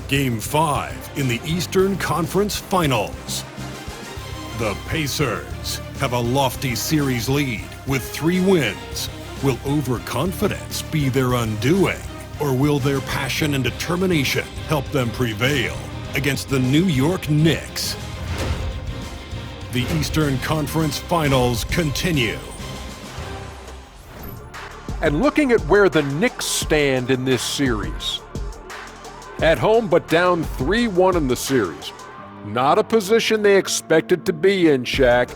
Game 5 in the Eastern Conference Finals. The Pacers have a lofty series lead with 3 wins. Will overconfidence be their undoing, or will their passion and determination help them prevail against the New York Knicks? The Eastern Conference Finals continue. And looking at where the Knicks stand in this series. At home, but down 3-1 in the series. Not a position they expected to be in, Shaq.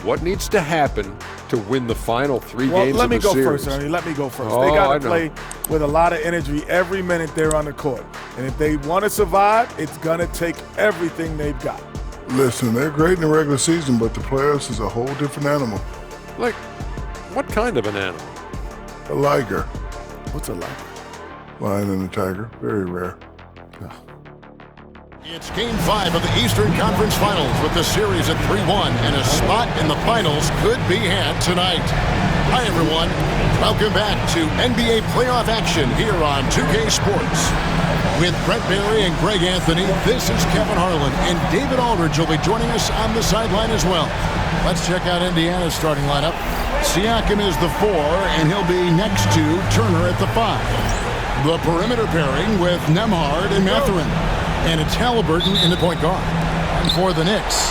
What needs to happen to win the final 3 games of the series? Let me go first, Ernie. Let me go first. They got to play with a lot of energy every minute they're on the court. And if they want to survive, it's going to take everything they've got. Listen, they're great in the regular season, but the playoffs is a whole different animal. Like, what kind of an animal? A liger. What's a liger? Lion and a tiger. Very rare. No. It's Game 5 of the Eastern Conference Finals with the series at 3-1, and a spot in the finals could be had tonight. Hi, everyone. Welcome back to NBA playoff action here on 2K Sports. With Brett Barry and Greg Anthony, this is Kevin Harlan, and David Aldridge will be joining us on the sideline as well. Let's check out Indiana's starting lineup. Siakam is the 4, and he'll be next to Turner at the 5. The perimeter pairing with Nembhard and Mathurin. And it's Halliburton in the point guard. And for the Knicks,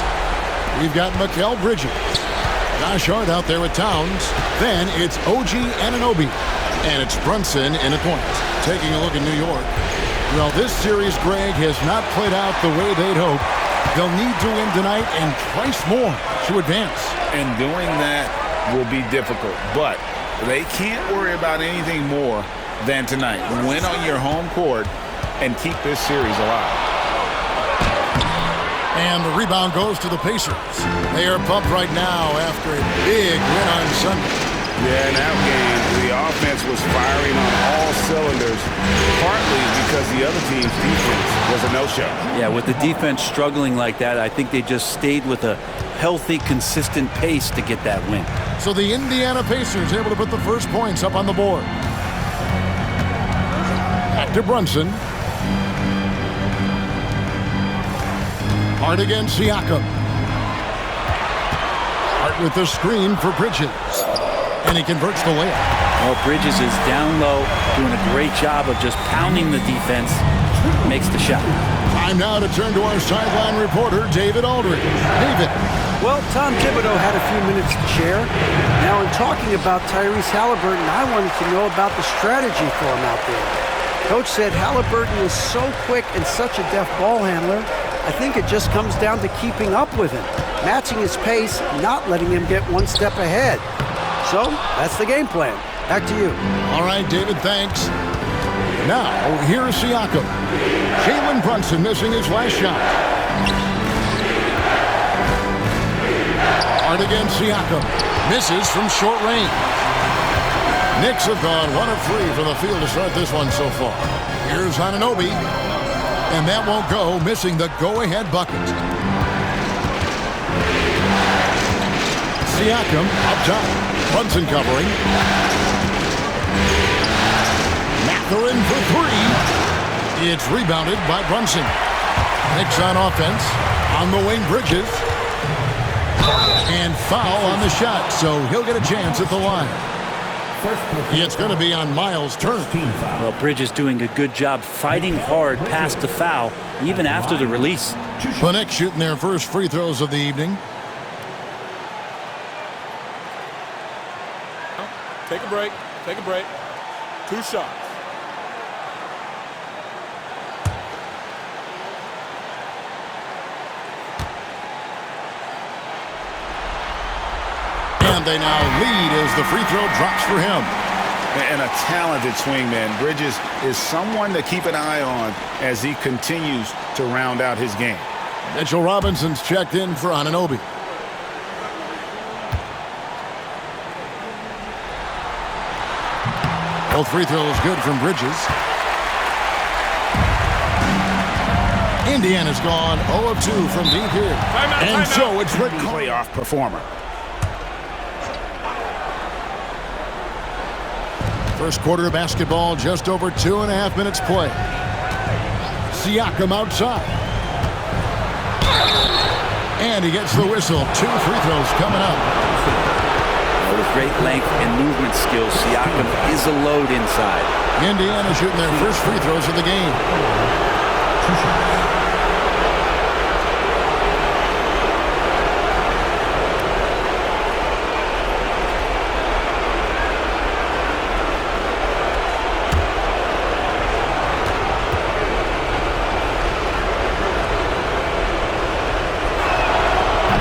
we've got Mikal Bridges. Josh Hart out there with Towns. Then it's OG Anunoby. And it's Brunson in the point. Taking a look at New York. Well, this series, Greg, has not played out the way they'd hoped. They'll need to win tonight and twice more to advance. And doing that will be difficult. But they can't worry about anything more than tonight. Win on your home court and keep this series alive. And the rebound goes to the Pacers. They are pumped right now after a big win on Sunday. Yeah, in that game, the offense was firing on all cylinders, partly because the other team's defense was a no-show. Yeah, with the defense struggling like that, I think they just stayed with a healthy, consistent pace to get that win. So the Indiana Pacers able to put the first points up on the board. Back to Brunson. Hart against Siakam. Hart with the screen for Bridges. And he converts the layup. Well, Bridges is down low, doing a great job of just pounding the defense. Makes the shot. Time now to turn to our sideline reporter, David Aldridge. David. Well, Tom Thibodeau had a few minutes to share. Now, in talking about Tyrese Halliburton, I wanted to know about the strategy for him out there. Coach said Halliburton is so quick and such a deft ball handler. I think it just comes down to keeping up with him, matching his pace, not letting him get one step ahead. So, that's the game plan. Back to you. All right, David, thanks. Now, here's Siakam. Jalen Brunson missing his last shot. Hard against Siakam. Misses from short range. Knicks have gone 1 of 3 from the field to start this one so far. Here's Anunoby. And that won't go, missing the go-ahead bucket. Siakam up top. Brunson covering. Mathurin for 3. It's rebounded by Brunson. Knicks on offense. On the wing, Bridges. And foul on the shot, so he'll get a chance at the line. It's going to be on Miles' turn. Well, Bridges doing a good job fighting hard past the foul, even after the release. The Knicks shooting their first free throws of the evening. Take a break. Take a break. 2 shots. And they now lead as the free throw drops for him. And a talented swingman. Bridges is someone to keep an eye on as he continues to round out his game. Mitchell Robinson's checked in for Anunoby. Both free throws good from Bridges. Indiana's gone 0 of 2 from deep here. And so it's Rick Playoff performer. First quarter of basketball, just over 2.5 minutes play. Siakam outside. And he gets the whistle. 2 free throws coming up. With great length and movement skills, Siakam is a load inside. Indiana shooting their first free throws of the game.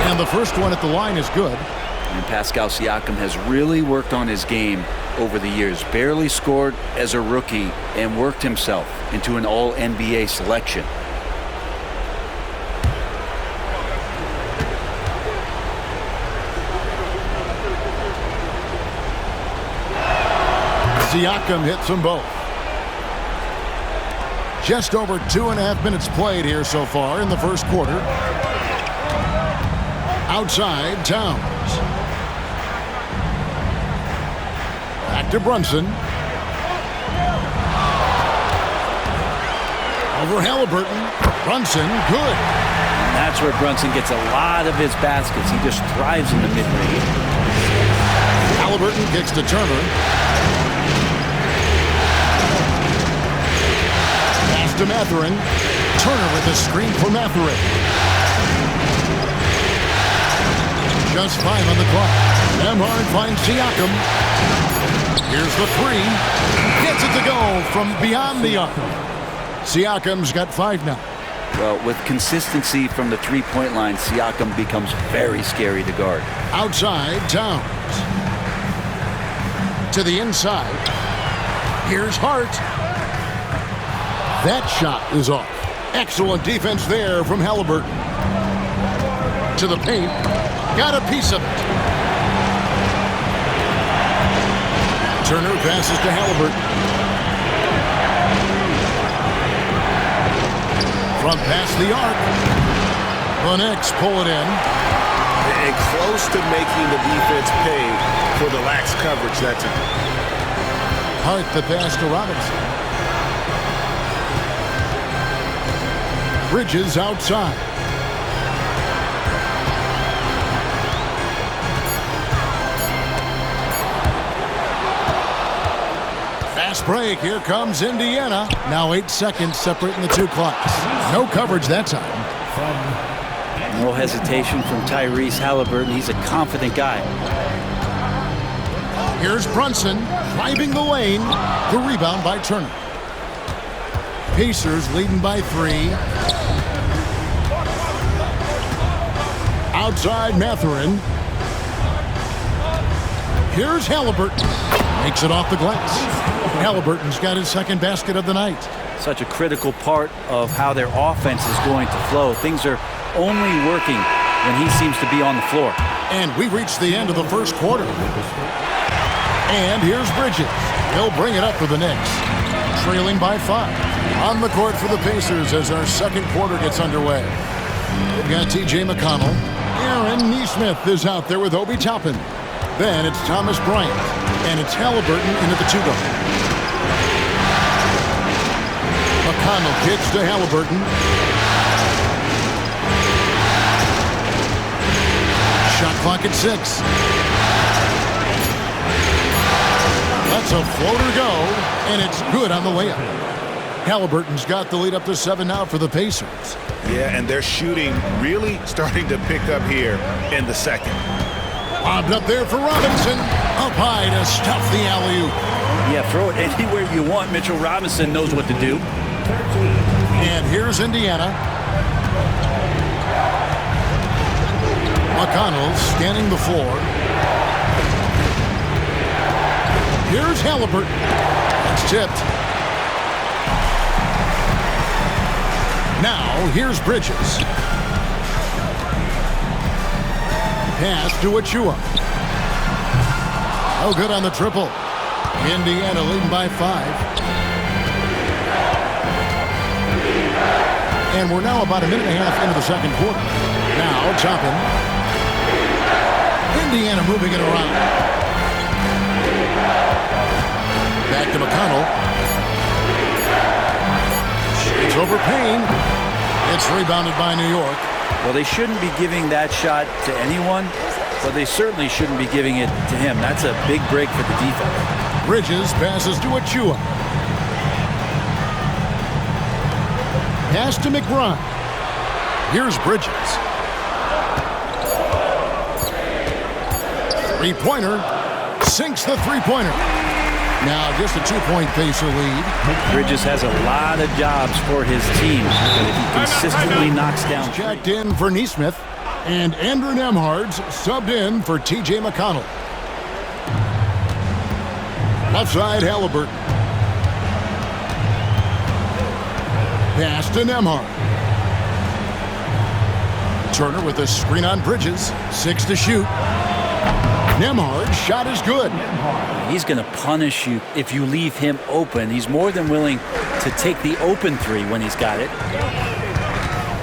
And the first one at the line is good. And Pascal Siakam has really worked on his game over the years. Barely scored as a rookie and worked himself into an All-NBA selection. Siakam hits them both. Just over 2.5 minutes played here so far in the first quarter. Outside, Towns. Back to Brunson. Over Halliburton. Brunson, good. And that's where Brunson gets a lot of his baskets. He just thrives in the mid-range. Halliburton kicks to Turner. Pass to Mathurin. Turner with a screen for Mathurin. Just 5 on the clock. Nembhard finds Siakam. Here's the 3. Gets it to go from beyond the arc. Siakam's got 5 now. Well, with consistency from the three-point line, Siakam becomes very scary to guard. Outside, Towns. To the inside. Here's Hart. That shot is off. Excellent defense there from Halliburton. To the paint. Got a piece of it. Turner passes to Halliburton. Front past the arc. The Knicks pull it in. And close to making the defense pay for the lax coverage that time. Hart the pass to Robinson. Bridges outside. Fast break. Here comes Indiana. Now 8 seconds separating the two clocks. No coverage that time. No hesitation from Tyrese Halliburton. He's a confident guy. Here's Brunson driving the lane. The rebound by Turner. Pacers leading by 3. Outside Mathurin. Here's Halliburton. Makes it off the glass. Halliburton's got his second basket of the night. Such a critical part of how their offense is going to flow. Things are only working when he seems to be on the floor. And we reached the end of the first quarter. And here's Bridges. He'll bring it up for the Knicks. Trailing by 5. On the court for the Pacers as our second quarter gets underway. We've got T.J. McConnell. Aaron Nesmith is out there with Obi Toppin. Then it's Thomas Bryant. And it's Halliburton into the 2-guard. McConnell kicks to Halliburton. Shot clock at 6. Lets a floater go, and it's good on the layup. Halliburton's got the lead up to 7 now for the Pacers. Yeah, and their shooting really starting to pick up here in the second. Lobbed up there for Robinson. Up high to stuff the alley-oop. Yeah, throw it anywhere you want. Mitchell Robinson knows what to do. And here's Indiana. McConnell scanning the floor. Here's Halliburton. It's tipped. Now, here's Bridges. Pass to Achua. No good on the triple. Indiana leading by 5. And we're now about a minute and a half into the second quarter. Now, Toppin. Indiana moving it around. Back to McConnell. It's over Payne. It's rebounded by New York. Well, they shouldn't be giving that shot to anyone, but they certainly shouldn't be giving it to him. That's a big break for the defense. Bridges passes to Achua. Pass to McBride. Here's Bridges. Three-pointer. Sinks the three-pointer. Now just a 2-point Pacer lead. Bridges has a lot of jobs for his team, but if he consistently knocks down... Checked in for Neesmith, and Andrew Nembhard's subbed in for T.J. McConnell. Left side, Halliburton. Pass to Nembhard. Turner with a screen on Bridges. 6 to shoot. Nembhard's shot is good. He's going to punish you if you leave him open. He's more than willing to take the open three when he's got it.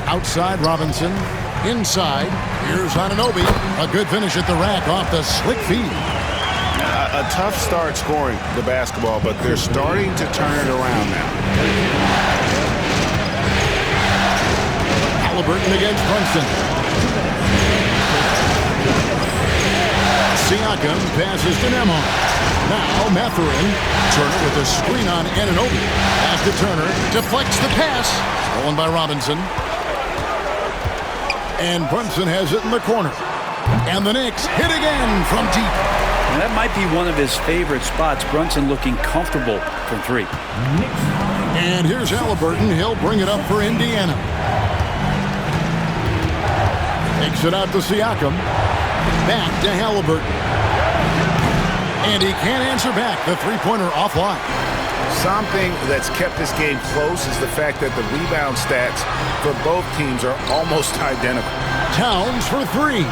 Outside Robinson. Inside. Here's Anunoby. A good finish at the rack off the slick feed. A tough start scoring the basketball, but they're starting to turn it around now. Halliburton against Brunson. Siakam passes to Nembhard. Now Mathurin. Turner with a screen on Anunoby. Pass to Turner. Deflects the pass. Stolen by Robinson. And Brunson has it in the corner. And the Knicks hit again from deep. And that might be one of his favorite spots. Brunson looking comfortable from three. And here's Halliburton. He'll bring it up for Indiana. Takes it out to Siakam. Back to Halliburton. And he can't answer back. The three-pointer offline. Something that's kept this game close is the fact that the rebound stats for both teams are almost identical. Towns for three.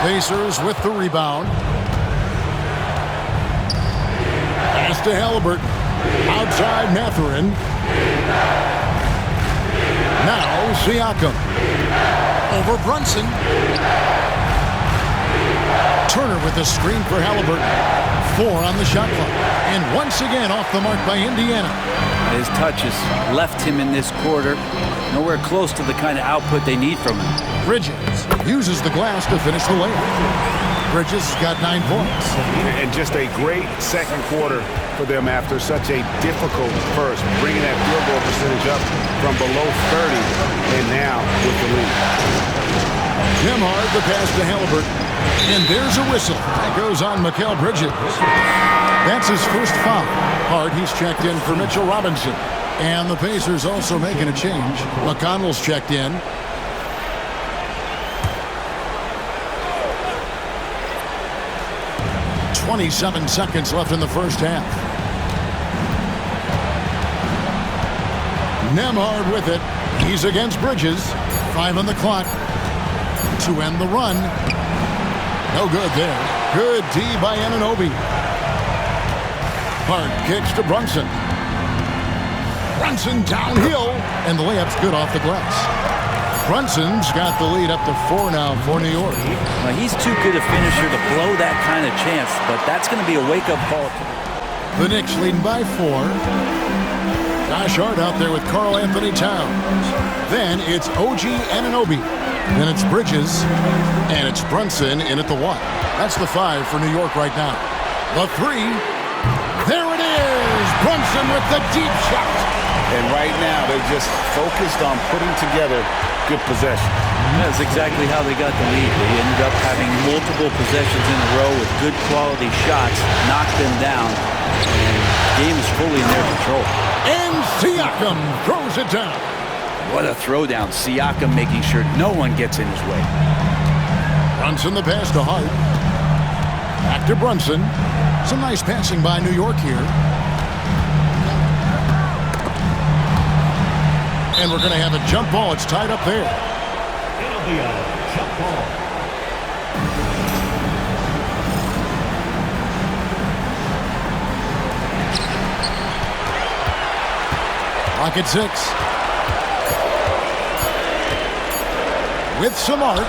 Pacers with the rebound. Pass to Halliburton. Outside Mathurin. Now Siakam. Over Brunson. Turner with the screen for Halliburton. 4 on the shot clock. And once again off the mark by Indiana. His touches left him in this quarter. Nowhere close to the kind of output they need from him. Bridges uses the glass to finish the layup. Bridges got 9 points. And just a great second quarter for them after such a difficult first. Bringing that field goal percentage up from below 30 and now with the lead. Nembhard the pass to Halliburton. And there's a whistle. That goes on Mikal Bridges. That's his first foul. Hard, he's checked in for Mitchell Robinson. And the Pacers also making a change. McConnell's checked in. .27 seconds left in the first half. Nembhard with it. He's against Bridges. 5 on the clock to end the run. No good there. Good D by Anunoby. Hart kicks to Brunson. Brunson downhill, and the layup's good off the glass. Brunson's got the lead up to 4 now for New York. Now, he's too good a finisher to blow that kind of chance, but that's going to be a wake-up call. The Knicks leading by 4. Josh Hart out there with Karl Anthony Towns. Then it's OG Anunoby. Then it's Bridges, and it's Brunson in at the 1. That's the 5 for New York right now. The 3. There it is! Brunson with the deep shot. And right now, they're just focused on putting together good possession. That's exactly how they got the lead. They ended up having multiple possessions in a row with good quality shots, knocked them down, and the game is fully in their control. And Siakam throws it down. What a throwdown. Siakam making sure no one gets in his way. Brunson the pass to Hart. Back to Brunson. Some nice passing by New York here. And we're going to have a jump ball. It's tied up there. It'll be a jump ball. Clock at 6. With some arc.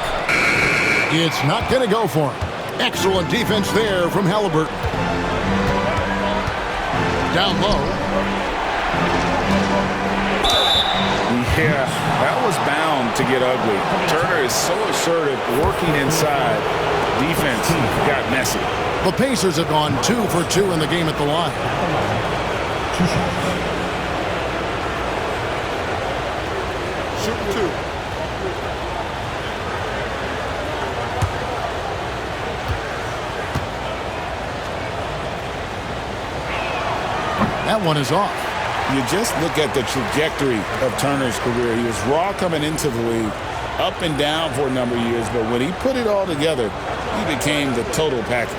It's not going to go for him. Excellent defense there from Halliburton. Down low. to get ugly. Turner is so assertive, working inside. Defense got messy. The Pacers have gone 2 for 2 in the game at the line. Shoot 2. That one is off. You just look at the trajectory of Turner's career. He was raw coming into the league, up and down for a number of years, but when he put it all together, he became the total package.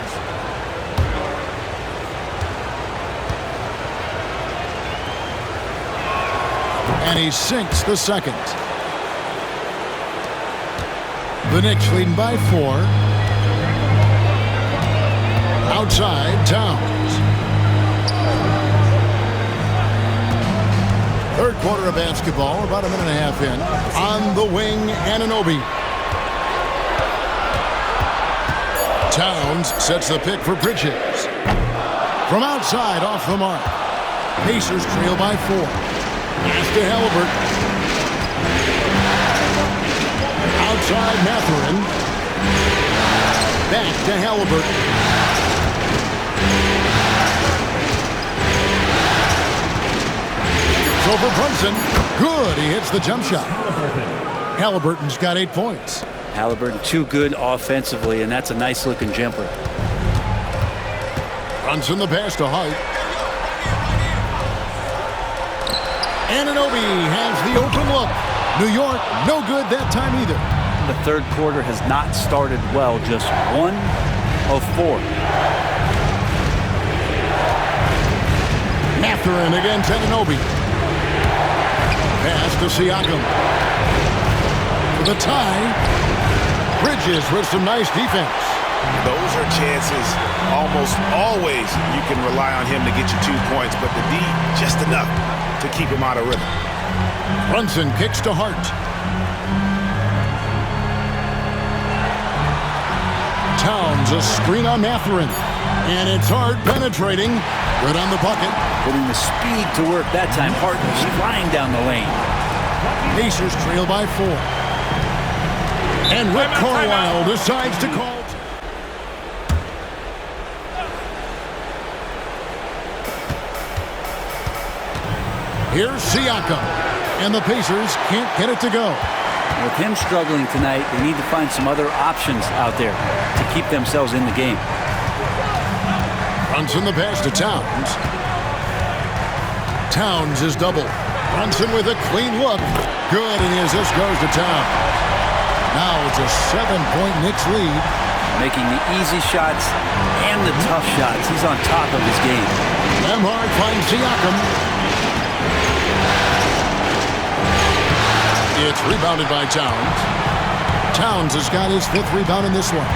And he sinks the second. The Knicks leading by 4. Outside, Towns. Third quarter of basketball, about a minute and a half in. On the wing, Anunoby. Towns sets the pick for Bridges. From outside, off the mark. Pacers trail by 4. Pass to Halliburton. Outside, Mathurin. Back to Halliburton. Over Brunson. Good. He hits the jump shot. Halliburton's got 8 points. Halliburton too good offensively, and that's a nice-looking jumper. Brunson the pass to Hart. Anunoby has the open look. New York, no good that time either. The third quarter has not started well, just 1 of 4. Mathurin against Anunoby. Pass to Siakam. For the tie. Bridges with some nice defense. Those are chances almost always you can rely on him to get you 2 points, but the D, just enough to keep him out of rhythm. Brunson kicks to Hart. Towns a screen on Mathurin. And it's Hart penetrating. Good on the bucket. Putting the speed to work that time. Hart was flying down the lane. Pacers trail by 4. And Rick Carlisle decides to call. Here's Siakam. And the Pacers can't get it to go. With him struggling tonight, they need to find some other options out there to keep themselves in the game. Brunson the pass to Towns. Towns is double. Brunson with a clean look. Good, and the assist goes to Towns. Now it's a 7-point Knicks lead. Making the easy shots and the tough shots. He's on top of his game. Nemhard finds Siakam. It's rebounded by Towns. Towns has got his 5th rebound in this one.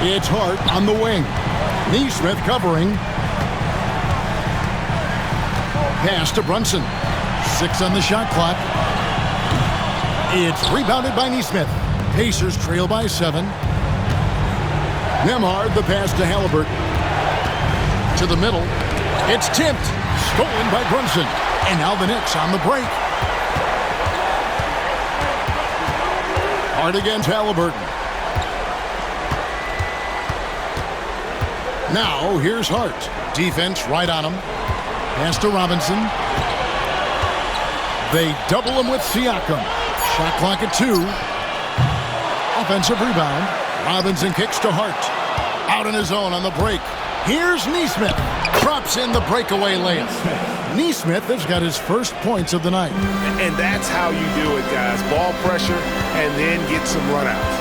It's Hart on the wing. Neesmith covering. Pass to Brunson. 6 on the shot clock. It's rebounded by Neesmith. Pacers trail by 7. Nemhard the pass to Halliburton. To the middle. It's tipped. Stolen by Brunson. And now the Knicks on the break. Hart against Halliburton. Now here's Hart. Defense right on him. Pass to Robinson. They double him with Siakam. Shot clock at 2. Offensive rebound. Robinson kicks to Hart. Out in his own on the break. Here's Neesmith. Drops in the breakaway layup. Neesmith has got his first points of the night. And that's how you do it, guys. Ball pressure and then get some runouts.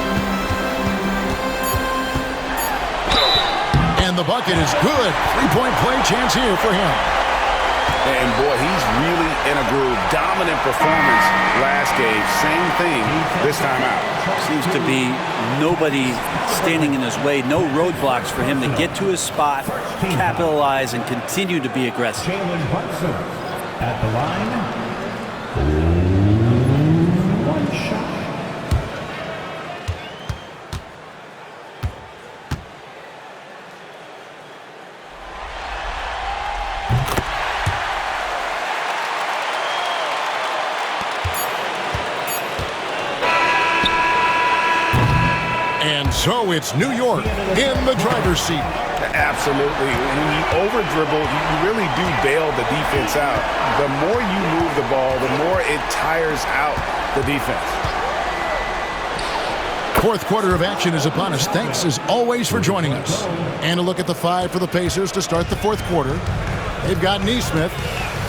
And the bucket is good. 3-point play chance here for him. And boy, he's really in a groove. Dominant performance last game. Same thing this time out. Seems to be nobody standing in his way. No roadblocks for him to get to his spot, capitalize, and continue to be aggressive. Jalen Brunson at the line. 1 shot. So it's New York in the driver's seat. Absolutely. When you over-dribble, you really do bail the defense out. The more you move the ball, the more it tires out the defense. Fourth quarter of action is upon us. Thanks, as always, for joining us. And a look at the five for the Pacers to start the fourth quarter. They've got Nesmith.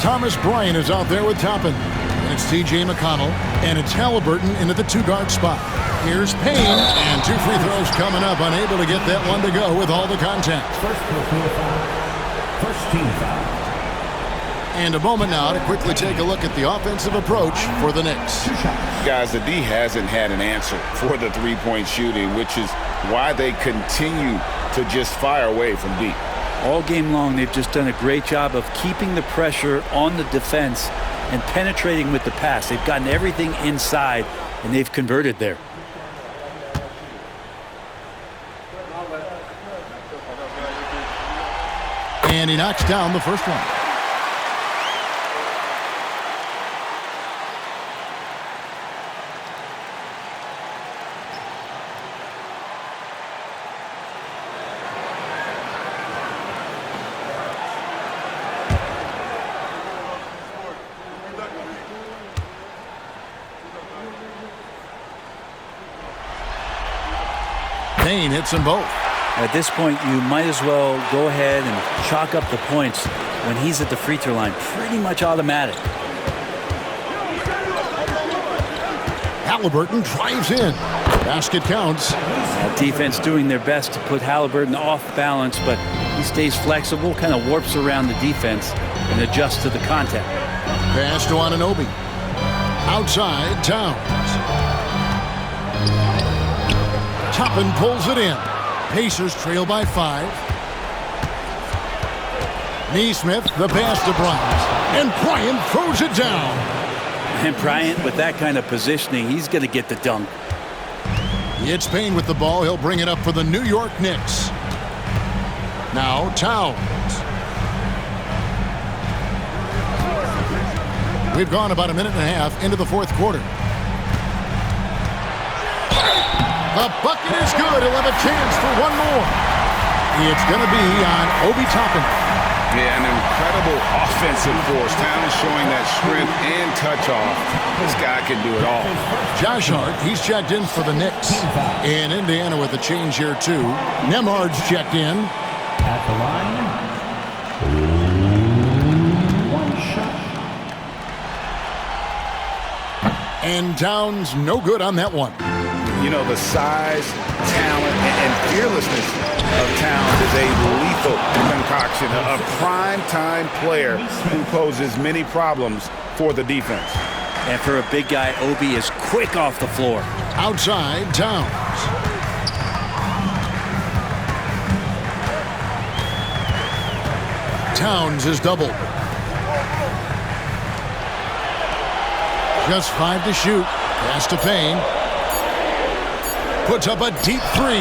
Thomas Bryant is out there with Toppin. And it's T.J. McConnell. And it's Halliburton into the two-guard spot. Here's Payne. And 2 free throws coming up. Unable to get that one to go with all the contact. First team foul. And a moment now to quickly take a look at the offensive approach for the Knicks. Guys, the D hasn't had an answer for the three-point shooting, which is why they continue to just fire away from deep. All game long, they've just done a great job of keeping the pressure on the defense and penetrating with the pass. They've gotten everything inside, and they've converted there. And he knocks down the first one. Payne hits them both. At this point, you might as well go ahead and chalk up the points when he's at the free throw line. Pretty much automatic. Halliburton drives in. Basket counts. Defense doing their best to put Halliburton off balance, but he stays flexible, kind of warps around the defense and adjusts to the contact. Pass to Anunoby. Outside, Towns. Toppin pulls it in. Pacers trail by 5. Nesmith, the pass to Bryant. And Bryant throws it down. And Bryant, with that kind of positioning, he's going to get the dunk. It's Payne with the ball. He'll bring it up for the New York Knicks. Now Towns. We've gone about a minute and a half into the fourth quarter. The bucket is good. He'll have a chance for one more. It's going to be on Obi Toppin. Yeah, an incredible offensive force. Towns showing that strength and touch off. This guy can do it all. Josh Hart, he's checked in for the Knicks. And Indiana with a change here, too. Nemhard's checked in. At the line, one shot. And Towns no good on that one. You know, the size, talent, and fearlessness of Towns is a lethal concoction, a prime-time player who poses many problems for the defense. And for a big guy, Obi is quick off the floor. Outside, Towns. Towns is doubled. Just 5 to shoot. Pass to Payne. Puts up a deep 3.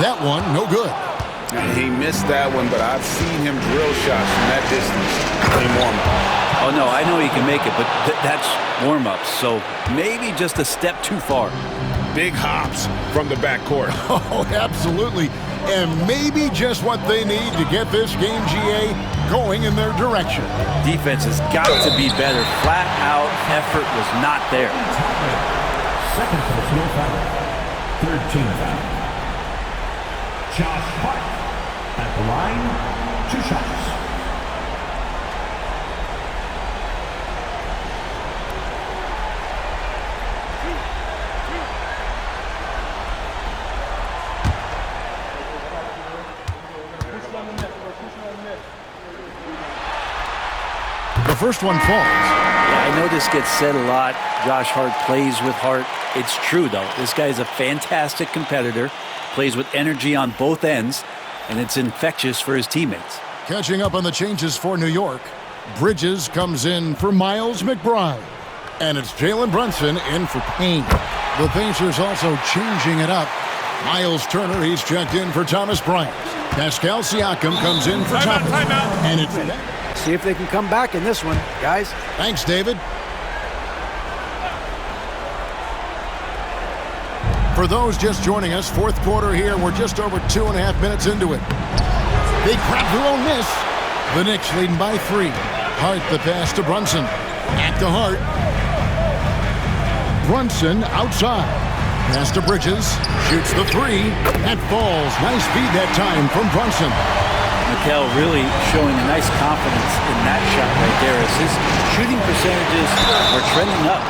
That one, no good. He missed that one, but I've seen him drill shots from that distance in warm-up. Oh, no, I know he can make it, but that's warm-ups, so maybe just a step too far. Big hops from the backcourt. Oh, absolutely. And maybe just what they need to get this game, GA, going in their direction. Defense has got to be better. Flat-out effort was not there. Second personal foul. Third team foul. Josh Hart at the line, 2 shots. The first one falls. Yeah, I know this gets said a lot. Josh Hart plays with heart. It's true, though. This guy is a fantastic competitor, plays with energy on both ends, and it's infectious for his teammates. Catching up on the changes for New York. Bridges comes in for Miles McBride. And it's Jalen Brunson in for Payne. The Pacers also changing it up. Miles Turner, he's checked in for Thomas Bryant. Pascal Siakam comes in for Toppin. And it's... See if they can come back in this one, guys. Thanks, David. For those just joining us, fourth quarter here. We're just over 2.5 minutes into it. They grab their own miss. The Knicks leading by 3. Hart the pass to Brunson. At the Hart. Brunson outside. Pass to Bridges. Shoots the 3. That falls. Nice feed that time from Brunson. Mikel really showing a nice confidence in that shot right there as his shooting percentages are trending up.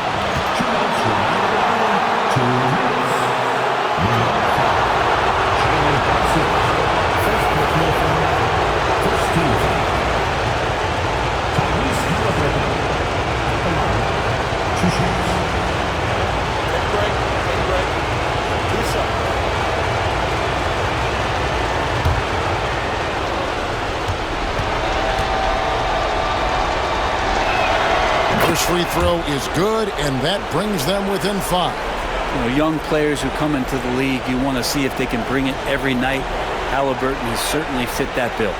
First free throw is good, and that brings them within 5. You know, young players who come into the league, you want to see if they can bring it every night. Halliburton has certainly fit that bill.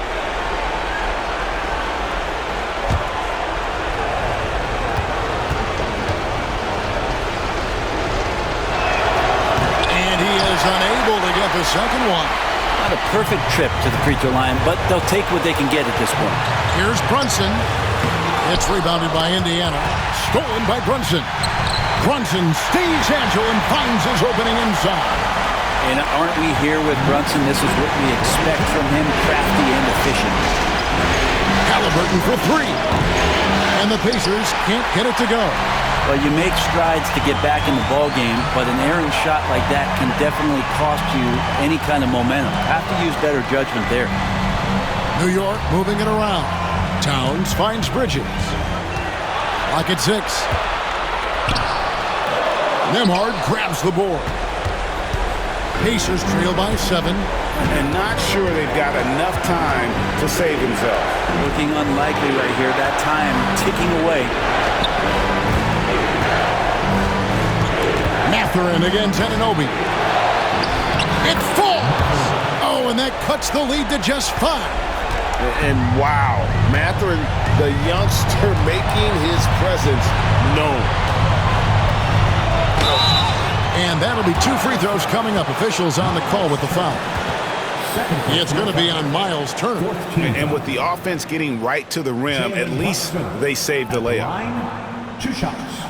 And he is unable to get the second one. Not a perfect trip to the free throw line, but they'll take what they can get at this point. Here's Brunson. It's rebounded by Indiana. Stolen by Brunson. Brunson stays agile and finds his opening inside. And aren't we here with Brunson? This is what we expect from him, crafty and efficient. Halliburton for 3. And the Pacers can't get it to go. Well, you make strides to get back in the ball game, but an errant shot like that can definitely cost you any kind of momentum. Have to use better judgment there. New York moving it around. Towns finds Bridges. Lock at 6. Nembhard grabs the board. Pacers trail by 7. And not sure they've got enough time to save themselves. Looking unlikely right here. That time ticking away. Mathurin against Anunoby. It falls. Oh, and that cuts the lead to just 5. And wow, Mathurin, the youngster, making his presence known. And that'll be 2 free throws coming up. Officials on the call with the foul. It's going to be on Miles' turn. And with the offense getting right to the rim, at least they saved the layup. 2 shots.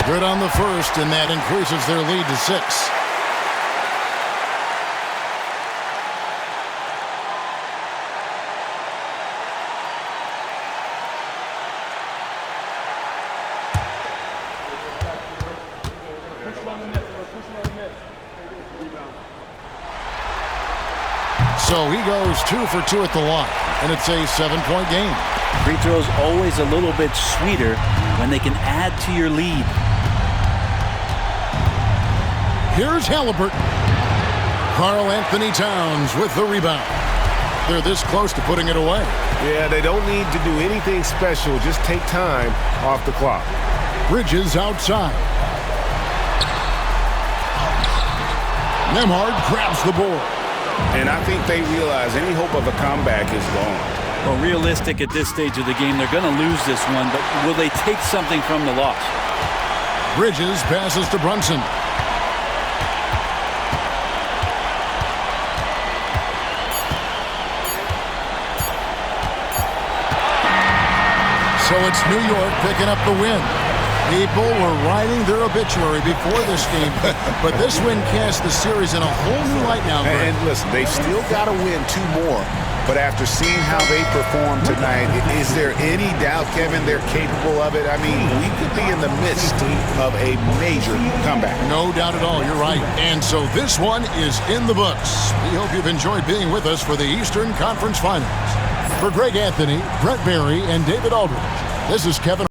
Good on the first, and that increases their lead to 6. So he goes 2 for 2 at the line, and it's a 7-point game. Free throws always a little bit sweeter when they can add to your lead. Here's Halliburton. Karl Anthony Towns with the rebound. They're this close to putting it away. Yeah, they don't need to do anything special. Just take time off the clock. Bridges outside. Nembhard grabs the board. And I think they realize any hope of a comeback is gone. Well, realistic at this stage of the game, they're going to lose this one, but will they take something from the loss? Bridges passes to Brunson. So it's New York picking up the win. People were writing their obituary before this game, but this win casts the series in a whole new light now. And listen, they've still got to win 2 more. But after seeing how they performed tonight, is there any doubt, Kevin, they're capable of it? I mean, we could be in the midst of a major comeback. No doubt at all. You're right. And so this one is in the books. We hope you've enjoyed being with us for the Eastern Conference Finals. For Greg Anthony, Brett Berry, and David Aldridge, this is Kevin.